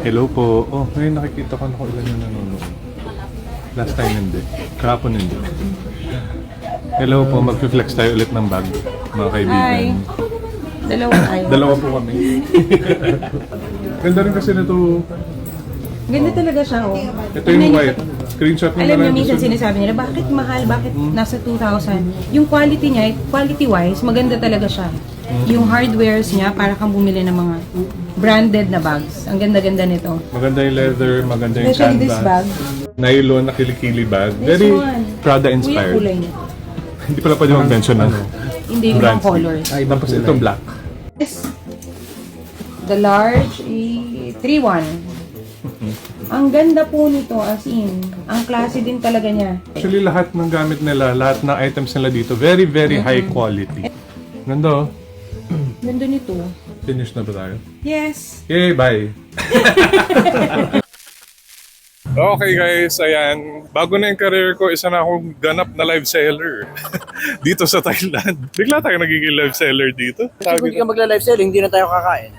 Hello po. Oh, ngayon nakikita ko na kung ilan yung nanonood. Last time hindi. Kahapon hindi. Hello po, mag-flex tayo ulit ng bag, mga kaibigan. Hi. Dalawa tayo. Dalawa po kami. Ganda rin kasi na to. Ganda talaga siya, oh. Ito yung white. Screenshot mo Alam na niyo, lang. minsan sinasabi nila, bakit mahal, bakit nasa 2,000? Yung quality niya, quality-wise, maganda talaga siya. Yung hardwares niya, para kang bumili ng mga branded na bags. Ang ganda-ganda nito. Maganda yung leather, maganda yung Especially this canvas. bag. Nylon na kilikili bag. This Very one. Prada Kuya, inspired. kulay niya. Hindi pala pwede mag-mention ng Hindi yung brands. colors. Tapos ito black. Yes. The large, 3-1. Ang ganda po nito, as in. Ang klase din talaga niya. Actually, lahat ng gamit nila, lahat ng items nila dito, very, very high quality. Ganda oh. Ganda nito. Finish na ba tayo? Yes. Yay, bye! Okay guys, ayan. Bago na yung career ko, isa na akong ganap na live seller dito sa Thailand. Bigla tayo nagiging live seller dito. Kung hindi ka magla-live selling, hindi na tayo kakain.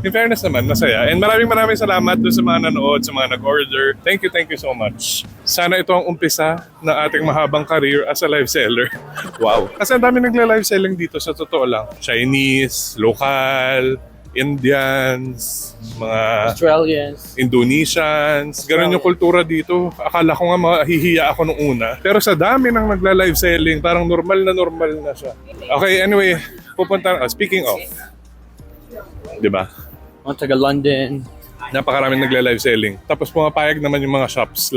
In fairness naman, masaya. And maraming salamat doon sa mga nanood, sa mga nag-order. Thank you so much. Sana ito ang umpisa ng ating mahabang career as a live seller. Wow. Kasi ang dami nagla-live selling dito, sa totoo lang. Chinese, local, Indians, mga Australians. Indonesians. Ganun yung kultura dito. Akala ko nga mahihiya ako nung una. Pero sa dami ng nagla-live selling, parang normal na siya. Okay, anyway, pupunta, speaking of, di ba? Mga taga London. Napakaraming nagla-live selling. Tapos pumapayag naman yung mga shops